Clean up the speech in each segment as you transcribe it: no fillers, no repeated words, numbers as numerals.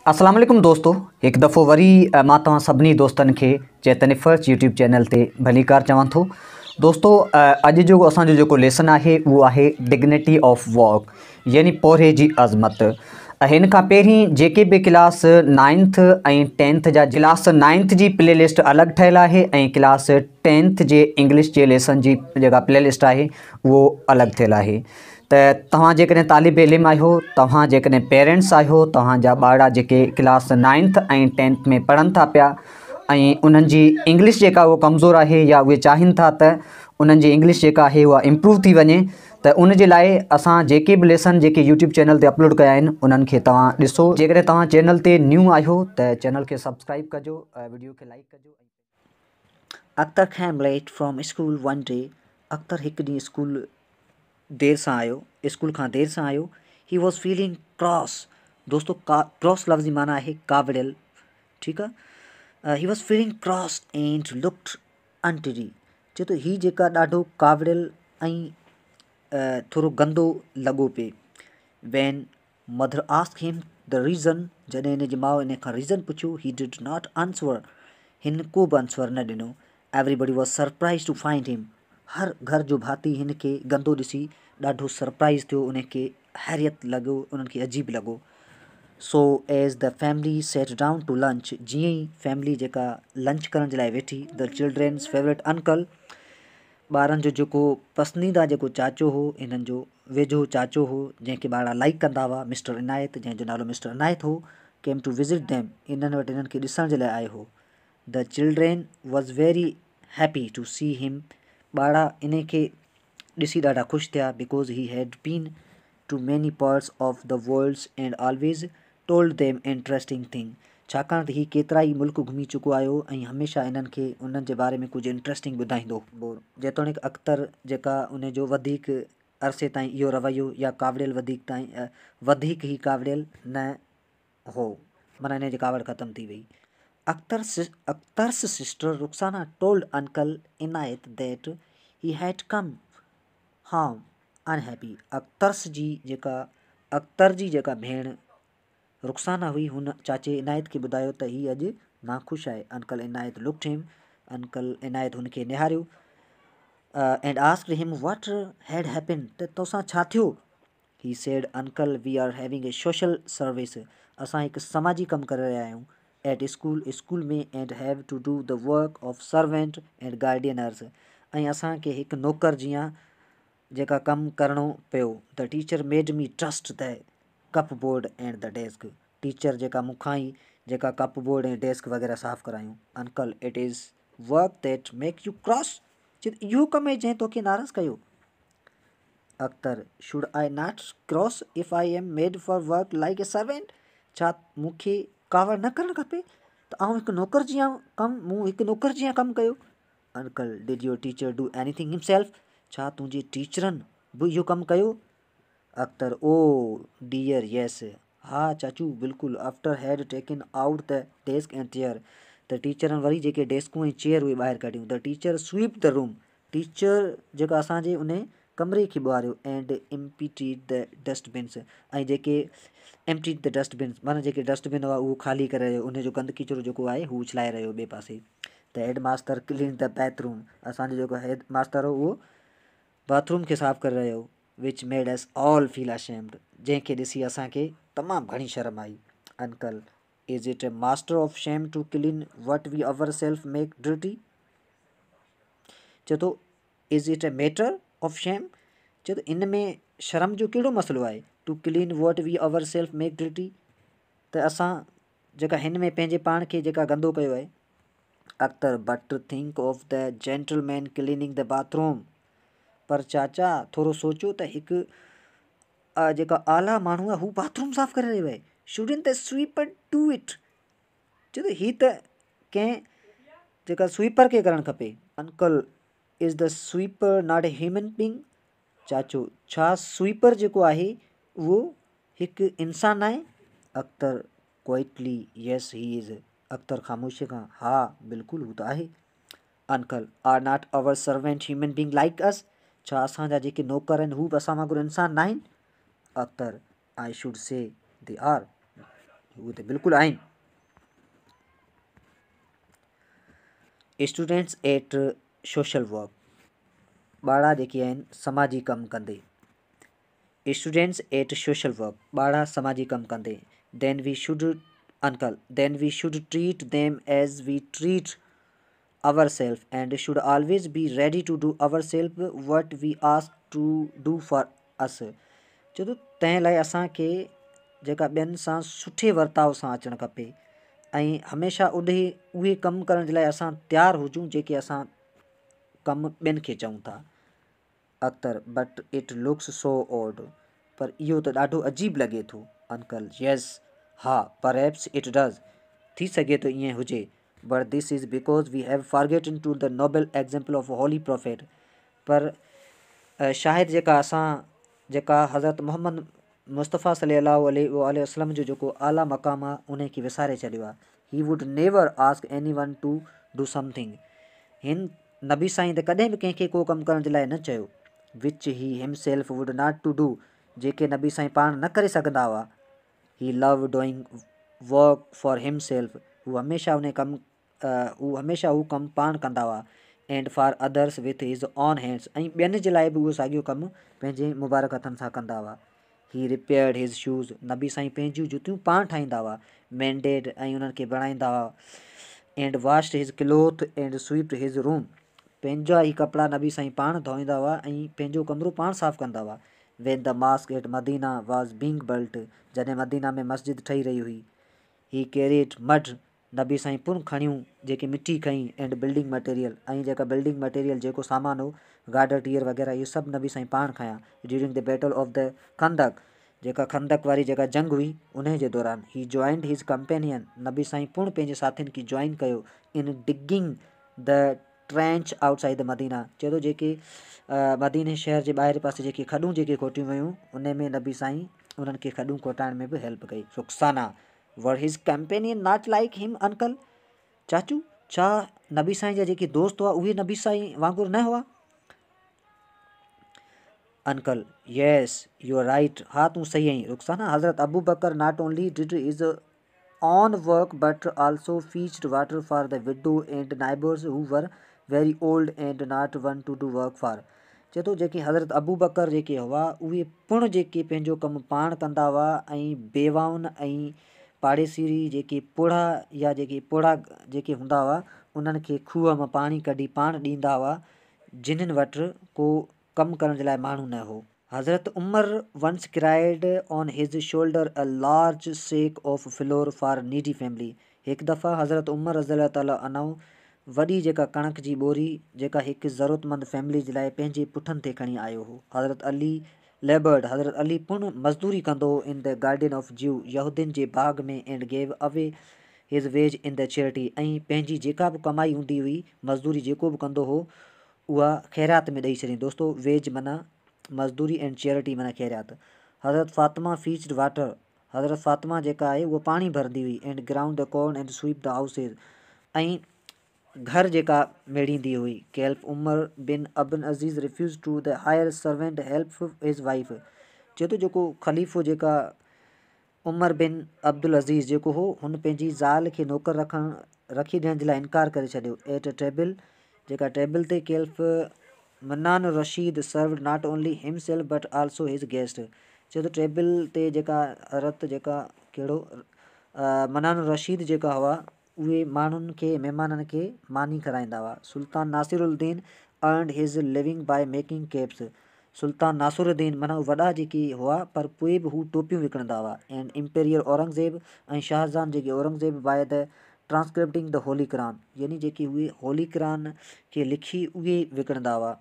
अस्सलाम वालेकुम दोस्तों, एक दफ़ो वरी मां तव्हां सभिनी दोस्तनि खे चैतन्य फर्स्ट यूट्यूब चैनल ते भलीकार चवां थो। दोस्तों, अॼु जो असांजो जेको लेसन आहे उहो आहे डिग्निटी ऑफ वर्क, यानी पौरे जी अज़मत। हिन खां पहिरीं जेके बि क्लास 9th ऐं 10th जा क्लास 9th जी प्लेलिस्ट अलॻि ठहियलु आहे ऐं क्लास 10th जे इंग्लिश जे लेसन जी जेका प्लेलिस्ट आहे उहो अलॻि थियलु आहे। त तव्हां जेकॾहिं तालिब इल्म आहियो, तव्हां जेकॾहिं पेरेंट्स आहियो, तव्हांजा ॿार जेके क्लास 9th ऐं 10th में पढ़नि था पिया ऐं उन्हनि जी इंग्लिश जेका उहो कमज़ोर आहे या उहे चाहिनि था त उन्हनि जी इंग्लिश जेका आहे उहा इम्प्रूव थी वञे, त उन जे लाइ असां जेके बि लेसन जेके यूट्यूब चैनल ते अपलोड कया आहिनि उन्हनि खे तव्हां ॾिसो। जेकॾहिं तव्हां चैनल ते न्यू आहियो त चैनल खे सब्सक्राइब कजो, वीडियो खे लाइक कजो। Akhtar came late from school one day. Akhtar हिकु ॾींहुं स्कूल देर सां आयो, स्कूल खां देर सां आयो। He was feeling cross. दोस्तों, क्रॉस लफ़्ज़ जी माना आहे कावड़ियल, ठीकु आहे। He was feeling cross and looked untidy. चए थो हीउ जेका ॾाढो कावड़ियल ऐं थोरो गंदो लॻो पिए। वैन मदर आस्क हिम द रीज़न, जॾहिं हिन जी माउ इन खां रीज़न पुछियो, ही डिड नॉट आंसर, हिन को बि आंसर न ॾिनो। Everybody was surprise to find him. हर घर जो भाती हिन खे गंदो ॾिसी ॾाढो सरप्राइज़ थियो, उनखे हैरियत लॻो, उन्हनि खे अजीब लॻो। So as the family sat down to lunch, जीअं ई फैमिली जेका लंच करण जे लाइ वेठी, द चिल्ड्रेन्स फेवरेट अंकल, ॿारनि जो जेको पसंदीदा जेको चाचो हो, इन्हनि जो वेझो चाचो हो जंहिंखे ॿार लाइक कंदा हुआ, मिस्टर इनायत, जंहिंजो नालो मिस्टर इनायत हो, केम टू विज़िट दैम, इन्हनि वटि इन्हनि खे ॾिसण जे लाइ आयो हो। The children was very happy to see him, ॿार इन खे ॾिसी ॾाढा ख़ुशि थिया, because he had been to many parts of the worlds and always told them interesting thing, छाकाणि त हीउ केतिरा ई मुल्क घुमी चुको आयो ऐं हमेशह इन्हनि खे उन्हनि जे बारे में कुझु इंट्रस्टिंग ॿुधाईंदो हो। जेतोणीकि अख्तर जेका उनजो वधीक अरसे ताईं इहो रवैयो या कावड़ियल वधीक ई कावड़ियल न हो, माना इन जी कावड़ ख़तमु थी वई। Akhtar's sister Rukhsana told uncle Inayat that he had come home unhappy. Akhtar जी जेका भेण रुखसाना हुई, हुन चाचे इनायत खे ॿुधायो त हीउ अॼु नाख़ुशि आहे। Uncle Inayat looked him, uncle Inayat हुनखे निहारियो and asked him what had happened, त तोसां छा थियो। He said uncle we are having a social service, असां हिकु समाजी कमु करे रहिया आहियूं एट स्कूल में and have to do the work of servant and gardeners, ऐं असांखे हिकु नौकर जीअं जेका कमु करिणो पियो। The teacher made me trust the cupboard and the desk, teacher जेका मूंखां ई जेका कप बोर्ड ऐं डेस्क वग़ैरह साफ़ु करायूं। Uncle it is work that make U cross, इहो कमु आहे जंहिं तोखे नाराज़ कयो। Akhtar should I not cross if I am made for work like a servant, छा मूंखे कावड़ न करणु खपे त आउं हिकु नौकर जीअं कमु कयो। Uncle did your teacher do anything himself, छा तुंहिंजे टीचरनि बि इहो कमु कयो। अख्तर ओ डियर येस, हा चाचू बिल्कुलु। आफ्टर हैड taken out the desk and chair, त टीचरनि वरी जेके डेस्कूं ऐं चेयर उहे ॿाहिरि कढियूं। The teacher sweep the room, teacher जेका असांजे उन कमरे खे ॿुहारियो एंड एम्प्टीड द डस्टबिन्स, ऐं जेके एम्प्टीड द डस्टबिन्स माना जेके डस्टबिन हुआ उहो ख़ाली करे रहियो, उनजो गंद किचिरो जेको आहे हू उछलाए रहियो ॿिए पासे। त हेड मास्टर क्लीन द बाथरूम, असांजो जेको हेड मास्टर हो उहो बाथरूम खे साफ़ु करे रहियो। Which made us all feel ashamed, जंहिंखे ॾिसी असांखे तमामु घणी शर्म आई। Uncle is it a master of shame to clean what we our self make dirty, चए थो is it a matter of shame, चए थो इन में शर्म जो कहिड़ो मसइलो आहे। To clean what we our self make dirty, त असां जेका हिन में पंहिंजे पाण खे जेका गंदो कयो आहे। Akhtar but to think of the gentleman cleaning the bathroom, पर चाचा थोरो सोचियो त हिकु जेका आला माण्हू आहे हू बाथरूम साफ़ु करे रहियो आहे। Shouldn't the sweeper do it, चए थो हीअ त कंहिं जेका स्वीपर खे करणु खपे। Uncle is the sweeper not a human being, चाचो छा स्वीपर जेको आहे उहो हिकु इंसानु आहे। Akhtar quietly yes he is, Akhtar ख़ामोशीअ खां हा बिल्कुलु हू त आहे। Uncle are not our servant human being like us, छा असांजा जेके नौकर आहिनि हू बि असां वांगुरु इंसान न आहिनि। Akhtar I should say they are, उहे त बिल्कुलु आहिनि। स्टूडेंट्स एट सोशल वर्क, ॿार जेके आहिनि समाजी कमु कंदे। स्टूडेंट्स एट सोशल वर्क, ॿार समाजी कमु कंदे। Then we should uncle then we should treat them as we treat our self and should always be ready to do our self what we ask to do for us. छो त तंहिं लाइ असांखे जेका ॿियनि सां सुठे वर्ताव सां अचणु खपे ऐं हमेशह उहे कमु करण जे लाइ असां तयारु हुजूं जेके असां कमु ॿियनि खे चऊं था। Akhtar but it looks so odd, पर इहो त ॾाढो अजीब लॻे थो। अंकल यस, हा, परहैप्स इट डज़, थी सघे थो ईअं हुजे, but this is because we have forgotten to the noble example of holy prophet. पर शायदि जेका हज़रत मोहम्मद मुस्तफ़ा सल्लल्लाहु अलैहि वसल्लम जो जेको आला मक़ाम आहे उन खे विसारे छॾियो आहे। He would never ask anyone to do something, हिन नबी साईं त कॾहिं बि कंहिंखे को कमु करण जे लाइ न चयो, which he himself would not to do, जेके नबी साईं पाण न करे सघंदा हुआ। He love doing work for himself, हू हमेशह हू कमु पाण कंदा हुआ। And for others with his own hands, ऐं ॿियनि जे लाइ बि उहो साॻियो कमु पंहिंजे मुबारक हथनि सां कंदा हुआ। ही रिपेयर्ड हिज शूज़, नबी साईं पंहिंजियूं जुतियूं पाण ठाहींदा हुआ। मेंडेड, ऐं उन्हनि खे बणाईंदा हुआ। एंड वॉश्ड हिज क्लोथ एंड स्वीप्ड हिज रूम, पंहिंजा ई कपिड़ा नबी साईं पाण धोईंदा हुआ ऐं पंहिंजो कमरो पाण साफ़ु कंदा हुआ। When the mosque at Medina was being built, जॾहिं मदीना में मस्जिद ठही रही हुई। ही कैरिड मड, नबी साईं पुन खणियूं जेके मिटी खईं। एंड बिल्डिंग मटेरियल, ऐं जेका बिल्डिंग मटेरियल जेको सामान हो, गाडर टीयर वग़ैरह, इहे सभु नबी साईं पाण खयां। During the battle of the Khandaq, जेका खंदक वारी जेका जंग हुई उन जे दौरान। ही जॉइंड हिज कंपेनियन, नबी साईं पुण पंहिंजे साथियुनि खे जॉइन कयो। In digging the trench outside the Medina, चए थो जेके मदीने शहर जे ॿाहिरि पासे जेके खॾूं जेके खोटियूं वयूं उन में नबी साईं उन्हनि खे खॾूं खोटाइण में बि हेल्प कई। रुखसाना, वर हिज कंपेनियन नॉट लाइक हिम अंकल, चाचू छा नबी साईं जा जेके दोस्त हुआ उहे नबी साईं वांगुरु न हुआ। Uncle yes you are right, हाँ तूं सही आहीं। Rukhsana, Hazrat Abu Bakr not only did his own work but also fetched water for the widow and neighbours who were very old and not one to do work for. चए थो जेके हज़रत अबू बकर जेके हुआ उहे पुण जेके पंहिंजो कमु पाण कंदा हुआ ऐं बेवाउनि ऐं पाड़ेसीरी जेके पोड़ा या जेके पोड़ा जेके हूंदा हुआ उन्हनि खे खूह मां पाणी कढी पाण ॾींदा हुआ जिन्हनि वटि को कमु करण जे लाइ माण्हू न हो। हज़रत उमर वंस क्राइड ऑन हिज shoulder a large sake of floor for needy family, हिकु दफ़ा हज़रत उमर रज़ियल्लाहु ताला अन्हु वॾी जेका कणक जी ॿोरी जेका हिकु ज़रूरतमंद फैमिली जे लाइ पंहिंजे पुठनि ते खणी आयो हो। हज़रत अली लेबर्ड, हज़रत अली पुण मज़दूरी कंदो हो इन द गार्डन ऑफ ज्यू, यहूदियुनि जे बाग़ में। एंड गेव अवे हिज वेज इन द चैरिटी, ऐं पंहिंजी जेका बि कमाई हूंदी हुई मज़दूरी जेको बि कंदो हो उहा ख़ैरात में ॾेई छॾी। दोस्तो वेज माना मज़दूरी एंड चैरिटी माना ख़ैरात। हज़रत फ़ातिमा फीच्ड वाटर, हज़रत फ़ातिमा जेका आहे उहा पाणी भरंदी हुई। And ground the corn and sweep the houses, ऐं घर जेका मेड़ींदी हुई। Caliph Umar bin ibn Aziz refuse to the hired servant help his wife, चए थो जेको ख़लीफ़ो जेका उमर बिन अब्दुल अज़ीज़ जेको हो हुन पंहिंजी ज़ाल खे नौकर रखी ॾियण जे लाइ इनकार करे छॾियो। एट टेबल, जेका टेबल ते कैल्फ मनान Rashid served not only himself but also हिज गेस्ट, चए थो टेबल ते जेका रत जेका कहिड़ो मनान रशीद जेका हुआ उहे माण्हुनि खे महिमाननि खे मानी कराईंदा हुआ। सुल्तान नासिरुद्दीन अर्नड हिज लिविंग बाय मेकिंग कैप्स, सुल्तान नासिरुद्दीन माना वॾा जेके हुआ पर पोइ बि हू टोपियूं विकिणंदा हुआ। एंड इम्पेरियल औरंगज़ेब ऐं शाहजहान जेके Aurangzeb by the transcripting the holy Quran, यानी जेके उहे होली क़ुरान खे लिखी उहे विकिणंदा हुआ।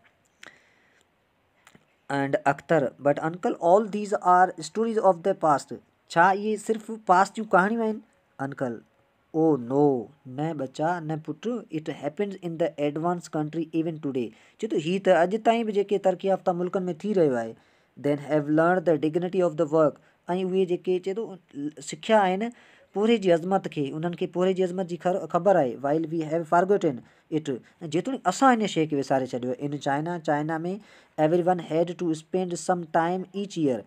And Akhtar but uncle all these are stories of the past, छा इहे सिर्फ़ु पास्ट जूं कहाणियूं आहिनि। अंकल ओ नो, न बचा न पुटु, it happens in the advance country even today, चए थो हीअ त अॼु ताईं बि जेके तरक़ी याफ़्ता मुल्कनि में थी रहियो आहे। Then have learn the dignity of the work, ऐं उहे जेके चए थो सिखिया आहिनि पोरे जी अज़मत खे, उन्हनि खे पोरे जी अज़मत जी ख़बर आहे। While we have forgotten it, जेतोणीकि असां इन शइ खे विसारे छॾियो। इन चाइना में everyone had to spend some time each year,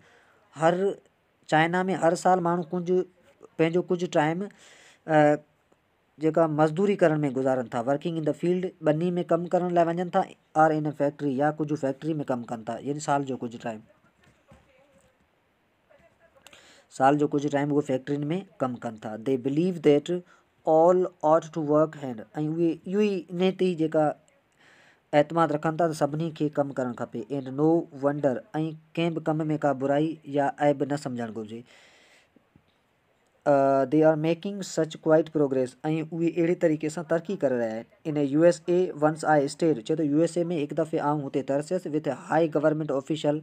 China में हर साल माण्हू कुझु पंहिंजो कुझु टाइम जेका मज़दूरी करण में गुज़ारनि था, वर्किंग इन द फील्ड, ॿनी में कमु करण लाइ वञनि था, और इन फैक्ट्री या कुझु फैक्ट्री में कमु कनि था, यानी साल जो कुझु टाइम उहो फैक्ट्रियुनि में कमु कनि था। They believe that all ought to work hand, ऐं उहे इहो ई इन ते ई जेका एतमाद रखनि था त सभिनी खे कमु करणु खपे। एंड नो वंडर, ऐं कंहिं बि कम में का बुराई या ऐब न सम्झणु घुरिजे। They are making such quite progress, ऐं उहे अहिड़े तरीक़े सां तरक़ी करे रहिया आहिनि। इन USA वंस आई स्टेड, चए थो USA में हिकु दफ़े आऊं हुते तरसियसि with high government official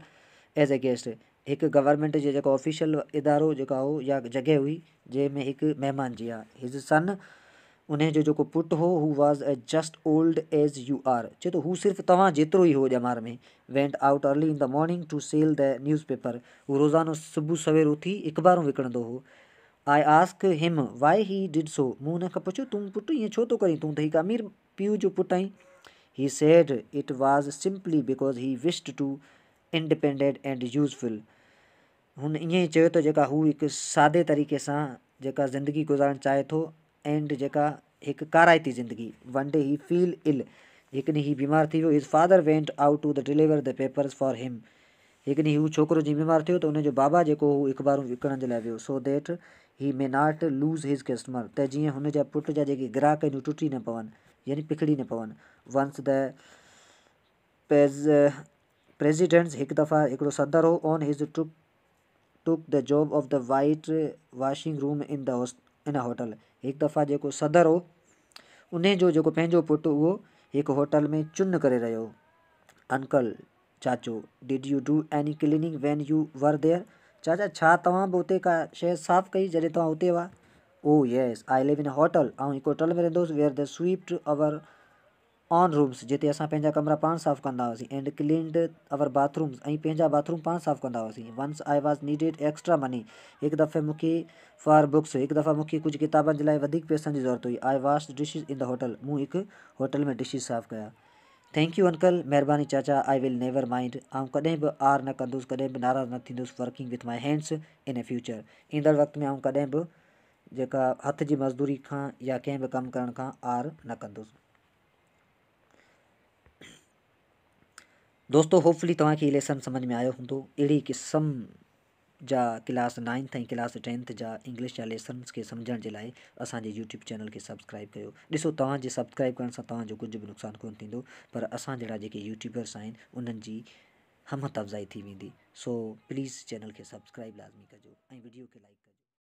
as a guest, हिकु गवर्नमेंट जे जेको ऑफिशियल इदारो जेका हो या जॻह हुई जंहिंमें हिकु महिमान जी आहे। हिज सन, उन जो जेको पुटु हो, who was a just old as you are, चए थो हू सिर्फ़ु तव्हां जेतिरो ई हो ॼमार में। Went out early in the morning to sell the newspaper, हू रोज़ानो सुबुह सवेर उथी अख़बारूं विकिणंदो हो। I ask him why he did so, मूं हुन खां पुछियो तूं पुटु ईअं छो थो करीं, तूं त हिकु अमीर पीउ जो पुटु आहीं। He said it was simply because he wished to independent and useful, हुन ईअं ई चयो त जेका हू हिकु सादे तरीक़े सां जेका ज़िंदगी गुज़ारणु चाहे थो, एंड जेका हिकु काराइती ज़िंदगी। One day he feel ill, हिकु ॾींहुं ही बीमार थी वियो। His father went out to the deliver the papers for him, हिकु ॾींहुं हू छोकिरो जीअं बीमार थियो त उनजो बाबा जेको हू अख़बारूं विकिणण जे लाइ वियो, so that he may not lose हिज कस्टमर, त जीअं हुन जा पुट जा जेके ग्राहक आहिनि टुटी न पवनि, यानी पिखड़ी न पवनि। वंस द प्रेसिडेंट्स, हिकु दफ़ा हिकिड़ो सदर हो, ऑन हिज took the job of the white washing room in इन होटल, हिकु दफ़ा जेको सदर हो उन जो जेको पंहिंजो पुटु उहो हिकु होटल में चुन करे रहियो। अंकल, चाचो, did you do any cleaning when you were there, चाचा छा तव्हां बि उते का शइ साफ़ु कई जॾहिं तव्हां उते हुआ। Oh yes, I live in hotel, ऐं हिकु होटल में रहंदो हुउसि, where the swept our own rooms, जिते असां पंहिंजा कमरा पाण साफ़ु कंदा हुआसीं, एंड क्लीन्ड अवर बाथरूम्स, ऐं पंहिंजा बाथरूम पाण साफ़ु कंदा हुआसीं। Once I was needed extra money, हिकु दफ़े मूंखे फॉर बुक्स, हिकु दफ़ा मूंखे कुझु किताबनि जे लाइ वधीक पैसनि जी ज़रूरत हुई। I wash dishes in the hotel, मूं हिकु होटल में डिशिज साफ़ु कया। थैंक यू अंकल, महिरबानी चाचा, आई विल नेवर माइंड, ऐं कॾहिं बि आर न कंदुसि, कॾहिं बि नाराज़ न थींदुसि। Working with my hands in a future, ईंदड़ वक़्त में कॾहिं बि जेका हथ जी मज़दूरी खां या कंहिं बि कमु करण खां आर न कंदुसि। दोस्तों होपफुली तव्हांखे हीउ लेसन सम्झ में आयो हूंदो। अहिड़ी क़िस्म जा क्लास 9th ऐं क्लास 10th जा इंग्लिश जा लेसन्स खे सम्झण जे लाइ असांजे यूट्यूब चैनल खे सब्सक्राइब कयो। ॾिसो तव्हांजे सब्सक्राइब करण सां तव्हांजो कुझु बि नुक़सानु कोन्ह थींदो, पर असां जहिड़ा जेके यूट्यूबर्स आहिनि उन्हनि जी हमत अफ़ज़ाई थी वेंदी। सो प्लीज़ चैनल खे सब्सक्राइब लाज़मी कजो ऐं वीडियो खे लाइक कजो।